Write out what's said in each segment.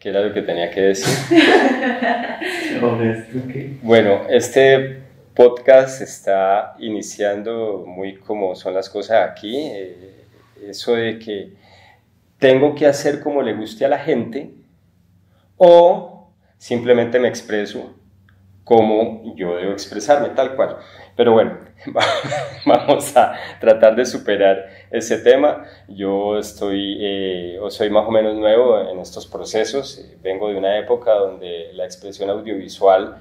¿Qué era lo que tenía que decir? Bueno, este podcast está iniciando muy como son las cosas aquí, eso de que tengo que hacer como le guste a la gente o simplemente me expreso como yo debo expresarme, tal cual. Pero bueno, vamos a tratar de superar ese tema. Yo soy más o menos nuevo en estos procesos. Vengo de una época donde la expresión audiovisual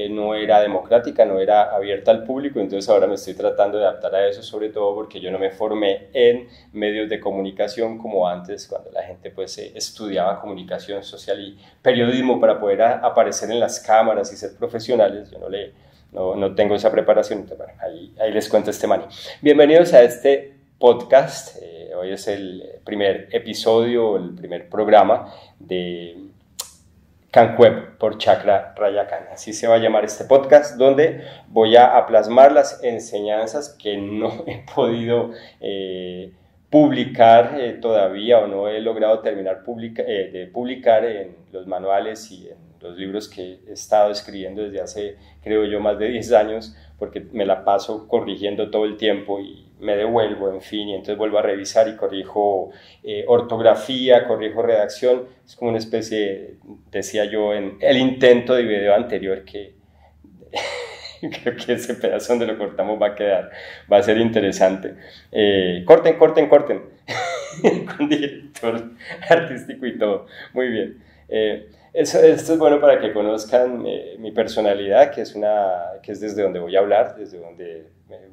no era democrática, no era abierta al público, entonces ahora me estoy tratando de adaptar a eso, sobre todo porque yo no me formé en medios de comunicación como antes, cuando la gente pues estudiaba comunicación social y periodismo para poder aparecer en las cámaras y ser profesionales. Yo no tengo esa preparación, entonces, bueno, ahí les cuento este maní. Bienvenidos a este podcast. Hoy es el primer episodio, el primer programa de CanWeb por Chakra Raya Khan. Así se va a llamar este podcast, donde voy a plasmar las enseñanzas que no he podido publicar todavía, o no he logrado terminar de publicar en los manuales y en los libros que he estado escribiendo desde hace, creo yo, más de 10 años, porque me la paso corrigiendo todo el tiempo y me devuelvo, en fin, y entonces vuelvo a revisar y corrijo ortografía, corrijo redacción. Es como una especie, decía yo en el intento de video anterior, que creo que ese pedazo donde lo cortamos va a ser interesante. Corten, con director artístico y todo. Muy bien. Esto es bueno para que conozcan mi personalidad, que es desde donde voy a hablar, desde donde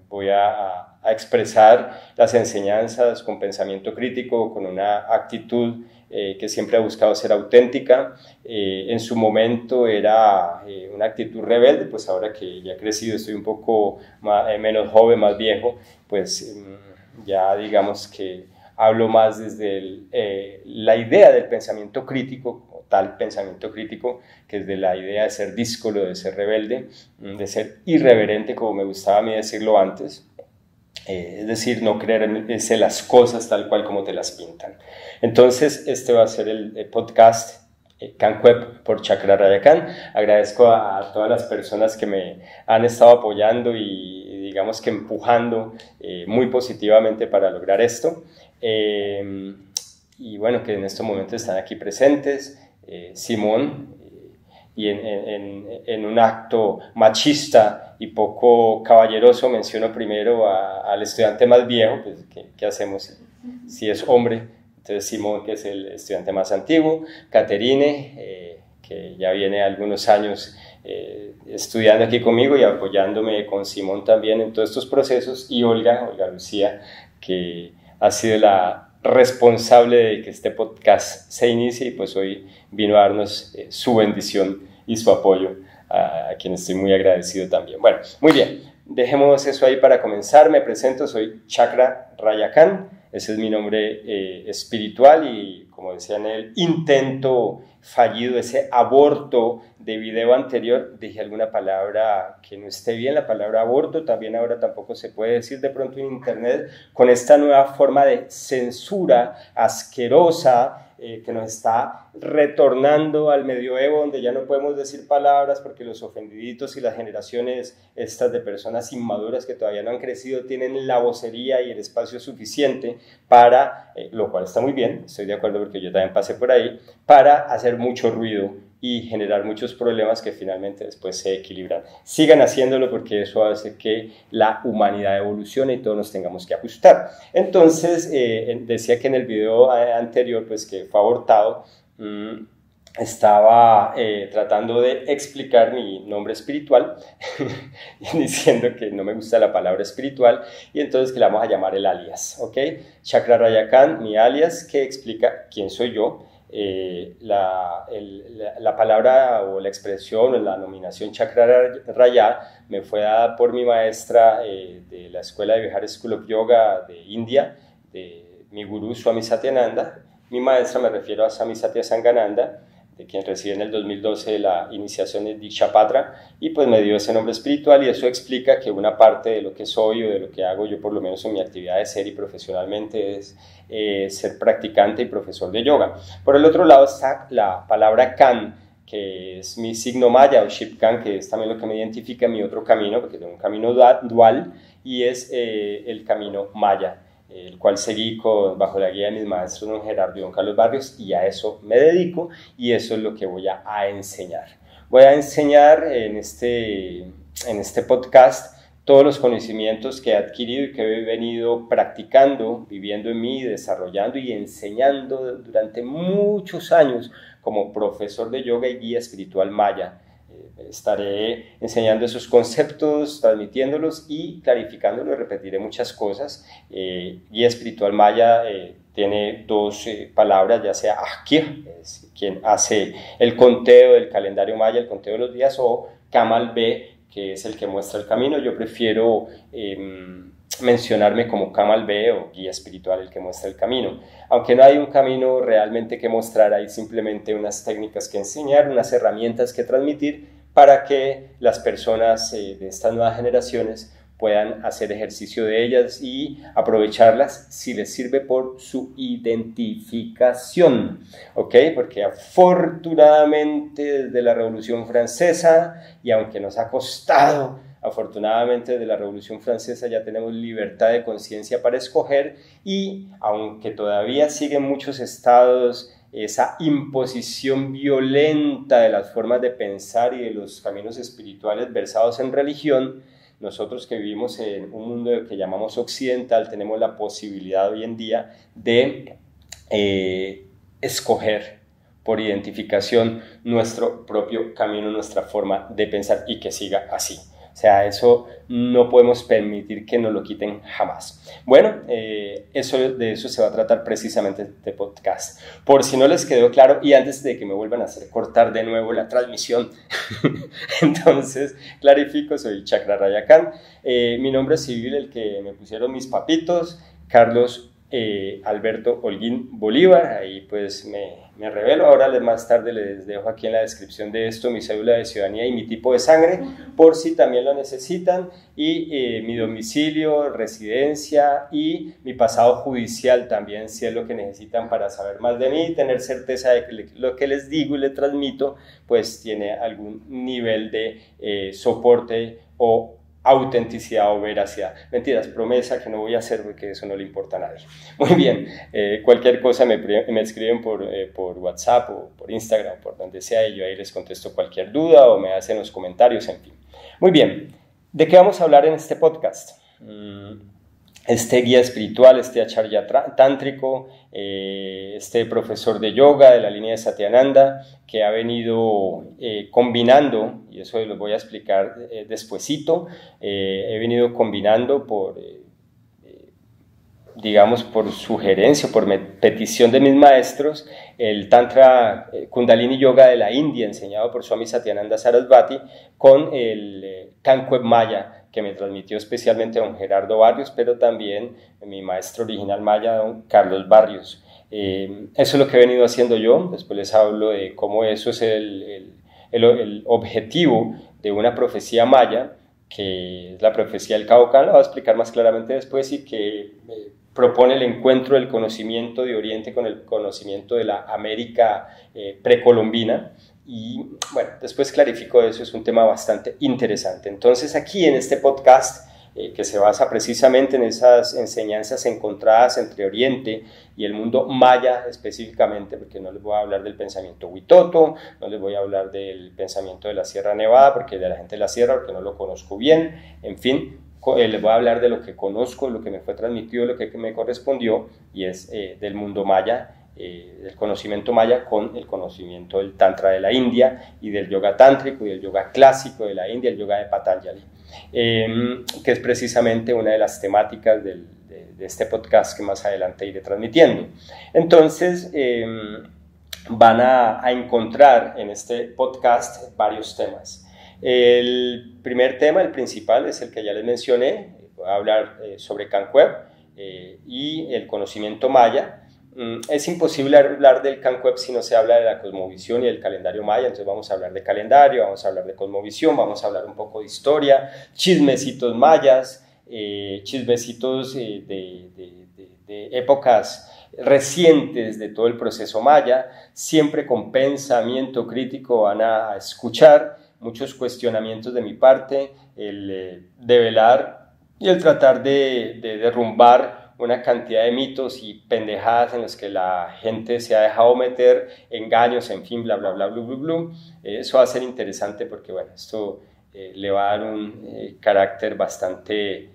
voy a expresar las enseñanzas con pensamiento crítico, con una actitud que siempre ha buscado ser auténtica. En su momento era una actitud rebelde, pues ahora que ya he crecido, estoy un poco menos joven, más viejo, pues ya digamos que hablo más desde la idea del pensamiento crítico, o tal pensamiento crítico, que es de la idea de ser díscolo, de ser rebelde, de ser irreverente, como me gustaba a mí decirlo antes. Es decir, no creerse las cosas tal cual como te las pintan. Entonces, este va a ser el podcast CanWeb por Chakra Raya Khan. Agradezco a todas las personas que me han estado apoyando y digamos que empujando muy positivamente para lograr esto. Y bueno, que en estos momentos están aquí presentes. Simón, y en un acto machista y poco caballeroso menciono primero al estudiante más viejo, pues ¿qué hacemos si es hombre? Entonces Simón, que es el estudiante más antiguo, Caterine, que ya viene algunos años estudiando aquí conmigo y apoyándome con Simón también en todos estos procesos, y Olga Lucía, que ha sido la responsable de que este podcast se inicie, y pues hoy vino a darnos su bendición y su apoyo, a quien estoy muy agradecido también. Bueno, muy bien, dejemos eso ahí para comenzar. Me presento, soy Chakra Raya Khan, ese es mi nombre espiritual, y como decía en el intento fallido, ese aborto de video anterior, dije alguna palabra que no esté bien. La palabra aborto también ahora tampoco se puede decir de pronto en internet, con esta nueva forma de censura asquerosa que nos está retornando al medioevo, donde ya no podemos decir palabras porque los ofendiditos y las generaciones estas de personas inmaduras que todavía no han crecido tienen la vocería y el espacio suficiente para, lo cual está muy bien, estoy de acuerdo porque yo también pasé por ahí, para hacer mucho ruido y generar muchos problemas que finalmente después se equilibran. Sigan haciéndolo, porque eso hace que la humanidad evolucione y todos nos tengamos que ajustar. Entonces, decía que en el video anterior, pues que fue abortado, estaba tratando de explicar mi nombre espiritual, diciendo que no me gusta la palabra espiritual, y entonces que le vamos a llamar el alias, ¿ok? Chakra Raya Khan, mi alias, que explica quién soy yo. La palabra o la expresión o la nominación Chakra Raya me fue dada por mi maestra de la Escuela de Bihar School of Yoga de India, de mi gurú Swami Satyananda. Mi maestra, me refiero a Swami Satya Sangananda, de quien recibí en el 2012 la iniciación de Dikshapatra, y pues me dio ese nombre espiritual, y eso explica que una parte de lo que soy o de lo que hago yo, por lo menos en mi actividad de ser y profesionalmente, es ser practicante y profesor de yoga. Por el otro lado está la palabra Kan, que es mi signo maya o Shipkan, que es también lo que me identifica en mi otro camino, porque tengo un camino dual, y es el camino maya, el cual seguí bajo la guía de mis maestros don Gerardo y don Carlos Barrios, y a eso me dedico, y eso es lo que voy a enseñar. Voy a enseñar en este podcast todos los conocimientos que he adquirido y que he venido practicando, viviendo en mí, desarrollando y enseñando durante muchos años como profesor de yoga y guía espiritual maya. Estaré enseñando esos conceptos, transmitiéndolos y clarificándolos. Repetiré muchas cosas. Guía espiritual maya tiene dos palabras, ya sea Akya, es quien hace el conteo del calendario maya, el conteo de los días, o Kamal B, que es el que muestra el camino. Yo prefiero mencionarme como Kamal B o guía espiritual, el que muestra el camino. Aunque no hay un camino realmente que mostrar, hay simplemente unas técnicas que enseñar, unas herramientas que transmitir para que las personas de estas nuevas generaciones puedan hacer ejercicio de ellas y aprovecharlas si les sirve por su identificación, ¿ok? Porque afortunadamente desde la Revolución Francesa, y aunque nos ha costado, afortunadamente desde la Revolución Francesa ya tenemos libertad de conciencia para escoger, y aunque todavía siguen muchos estados esa imposición violenta de las formas de pensar y de los caminos espirituales versados en religión, nosotros que vivimos en un mundo que llamamos occidental tenemos la posibilidad hoy en día de escoger por identificación nuestro propio camino, nuestra forma de pensar, y que siga así. O sea, eso no podemos permitir que nos lo quiten jamás. Bueno, de eso se va a tratar precisamente este podcast. Por si no les quedó claro, y antes de que me vuelvan a hacer cortar de nuevo la transmisión, entonces clarifico, soy Chakra Rayakan. Mi nombre es civil, el que me pusieron mis papitos, Carlos Alberto Holguín Bolívar. Ahí pues me revelo. Ahora más tarde les dejo aquí en la descripción de esto mi cédula de ciudadanía y mi tipo de sangre, por si también lo necesitan, y mi domicilio, residencia y mi pasado judicial también, si es lo que necesitan para saber más de mí y tener certeza de que lo que les digo y les transmito pues tiene algún nivel de soporte o autenticidad o veracidad. Mentiras, promesa que no voy a hacer porque eso no le importa a nadie. Muy bien, cualquier cosa me escriben por WhatsApp o por Instagram, por donde sea, y yo ahí les contesto cualquier duda o me hacen los comentarios, en fin. Muy bien, ¿de qué vamos a hablar en este podcast? Este guía espiritual, este acharya tántrico, este profesor de yoga de la línea de Satyananda, que ha venido combinando, y eso lo voy a explicar despuesito, he venido combinando digamos por sugerencia, por petición de mis maestros, el Tantra Kundalini Yoga de la India, enseñado por Swami Satyananda Sarasvati, con el Kankweb Maya, que me transmitió especialmente don Gerardo Barrios, pero también mi maestro original maya, don Carlos Barrios. Eso es lo que he venido haciendo yo. Después les hablo de cómo eso es el objetivo de una profecía maya, que es la profecía del Cabo Can, la voy a explicar más claramente después, y que propone el encuentro del conocimiento de Oriente con el conocimiento de la América precolombina. Y bueno, después clarifico eso, es un tema bastante interesante. Entonces aquí en este podcast, que se basa precisamente en esas enseñanzas encontradas entre Oriente y el mundo maya específicamente, porque no les voy a hablar del pensamiento huitoto, no les voy a hablar del pensamiento de la Sierra Nevada, porque de la gente de la Sierra, porque no lo conozco bien, en fin, les voy a hablar de lo que conozco, lo que me fue transmitido, lo que me correspondió, y es del mundo maya, del conocimiento maya con el conocimiento del tantra de la India y del yoga tántrico y del yoga clásico de la India, el yoga de Patanjali, que es precisamente una de las temáticas de este podcast que más adelante iré transmitiendo. Entonces van a encontrar en este podcast varios temas. El primer tema, el principal, es el que ya les mencioné. Voy a hablar sobre Kankweb y el conocimiento maya. es imposible hablar del CanCuep si no se habla de la cosmovisión y del calendario maya. Entonces vamos a hablar de calendario, vamos a hablar de cosmovisión, vamos a hablar un poco de historia, chismecitos mayas, chismecitos de épocas recientes de todo el proceso maya. Siempre con pensamiento crítico van a escuchar muchos cuestionamientos de mi parte, el develar y el tratar de derrumbar una cantidad de mitos y pendejadas en los que la gente se ha dejado meter, engaños, en fin, bla, bla, bla, bla, bla, bla. Eso va a ser interesante porque, bueno, esto le va a dar un carácter bastante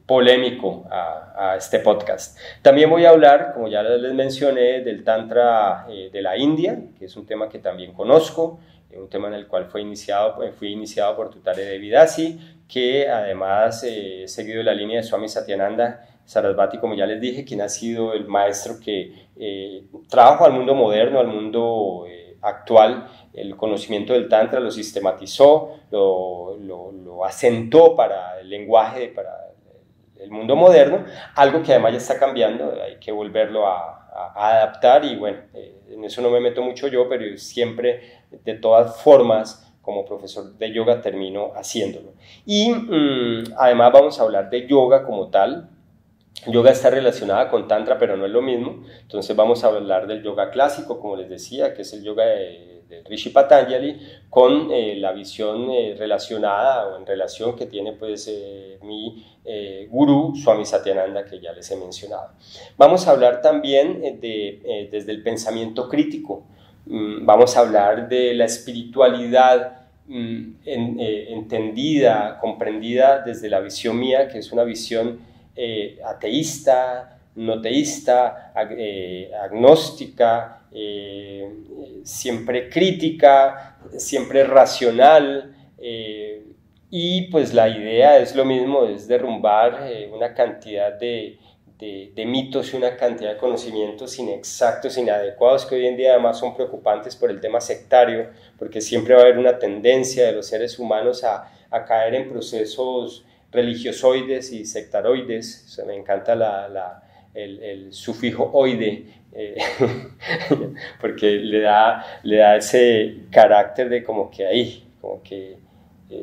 polémico a este podcast. También voy a hablar, como ya les mencioné, del Tantra de la India, que es un tema que también conozco, un tema en el cual fui iniciado por Tutare Devidasi, que además he seguido la línea de Swami Satyananda Sarasvati, como ya les dije, quien ha sido el maestro que trajo al mundo moderno, al mundo actual, el conocimiento del Tantra, lo sistematizó, lo asentó para el lenguaje, para el mundo moderno, algo que además ya está cambiando, hay que volverlo a adaptar y bueno, en eso no me meto mucho yo, pero siempre, de todas formas, como profesor de yoga termino haciéndolo. Y además vamos a hablar de yoga como tal. Yoga está relacionada con Tantra, pero no es lo mismo. Entonces vamos a hablar del yoga clásico, como les decía, que es el yoga de Rishi Patanjali, con la visión relacionada o en relación que tiene pues mi gurú Swami Satyananda, que ya les he mencionado. Vamos a hablar también desde el pensamiento crítico. Vamos a hablar de la espiritualidad entendida, comprendida desde la visión mía, que es una visión ateísta, no teísta, agnóstica, siempre crítica, siempre racional, y pues la idea es lo mismo, es derrumbar una cantidad de mitos y una cantidad de conocimientos inexactos, inadecuados, que hoy en día además son preocupantes por el tema sectario, porque siempre va a haber una tendencia de los seres humanos a caer en procesos religiosoides y sectaroides. O sea, me encanta el sufijo oide, porque le da ese carácter de como que ahí, como que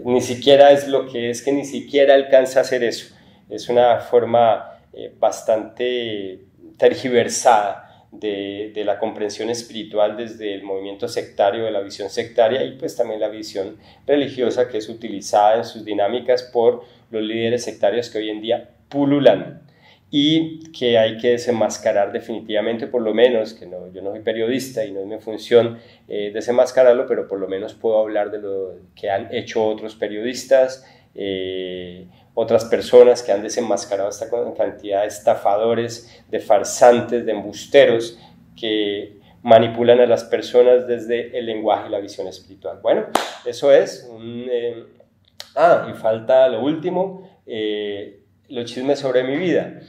ni siquiera es lo que es, que ni siquiera alcanza a hacer eso. Es una forma bastante tergiversada de la comprensión espiritual desde el movimiento sectario, de la visión sectaria, y pues también la visión religiosa que es utilizada en sus dinámicas por los líderes sectarios que hoy en día pululan y que hay que desenmascarar definitivamente, por lo menos, yo no soy periodista y no es mi función desenmascararlo, pero por lo menos puedo hablar de lo que han hecho otros periodistas, otras personas que han desenmascarado esta cantidad de estafadores, de farsantes, de embusteros que manipulan a las personas desde el lenguaje y la visión espiritual. Bueno, eso es. Y falta lo último, los chismes sobre mi vida.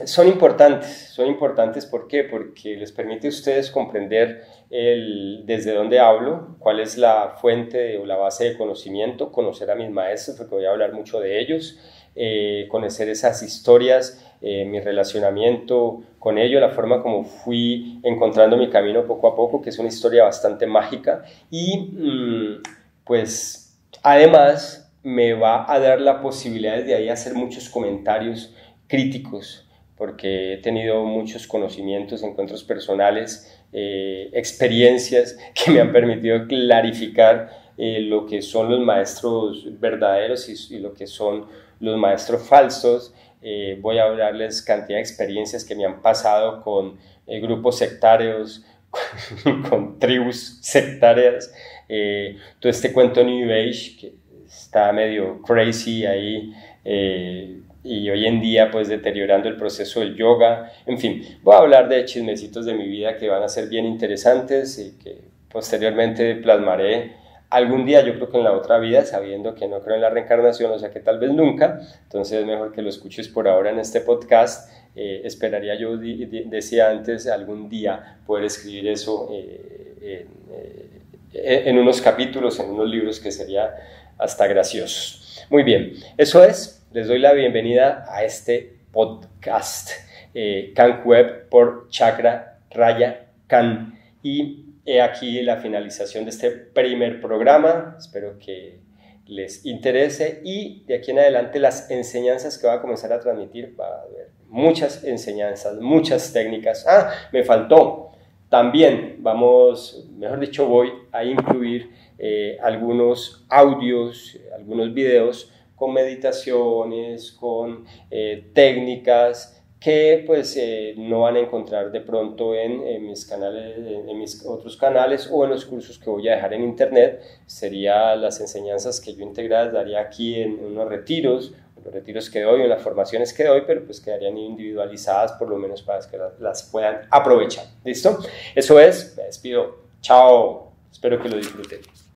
Son importantes, ¿por qué? Porque les permite a ustedes comprender desde dónde hablo, cuál es la fuente o la base de conocimiento, conocer a mis maestros, porque voy a hablar mucho de ellos, conocer esas historias, mi relacionamiento con ellos, la forma como fui encontrando mi camino poco a poco, que es una historia bastante mágica, y pues además me va a dar la posibilidad desde ahí hacer muchos comentarios críticos, porque he tenido muchos conocimientos, encuentros personales, experiencias que me han permitido clarificar lo que son los maestros verdaderos y lo que son los maestros falsos. Voy a hablarles cantidad de experiencias que me han pasado con grupos sectarios, con tribus sectarias, todo este cuento New Age que está medio crazy ahí, y hoy en día pues deteriorando el proceso del yoga. En fin, voy a hablar de chismecitos de mi vida que van a ser bien interesantes y que posteriormente plasmaré algún día, yo creo que en la otra vida, sabiendo que no creo en la reencarnación, o sea que tal vez nunca. Entonces es mejor que lo escuches por ahora en este podcast. Esperaría, yo decía antes, algún día poder escribir eso en unos capítulos, en unos libros, que sería hasta gracioso. Muy bien, eso es. Les doy la bienvenida a este podcast. Khan Web por Chakra Raya Khan. Y he aquí la finalización de este primer programa. Espero que les interese, y de aquí en adelante las enseñanzas que voy a comenzar a transmitir, va a haber muchas enseñanzas, muchas técnicas. Me faltó, también voy a incluir algunos audios, algunos videos con meditaciones, con técnicas que pues no van a encontrar de pronto en mis canales, en mis otros canales, o en los cursos que voy a dejar en internet. Serían las enseñanzas que yo integradas daría aquí en unos retiros, los retiros que doy, en las formaciones que doy, pero pues quedarían individualizadas, por lo menos para que las puedan aprovechar. ¿Listo? Eso es, me despido. Chao, espero que lo disfruten.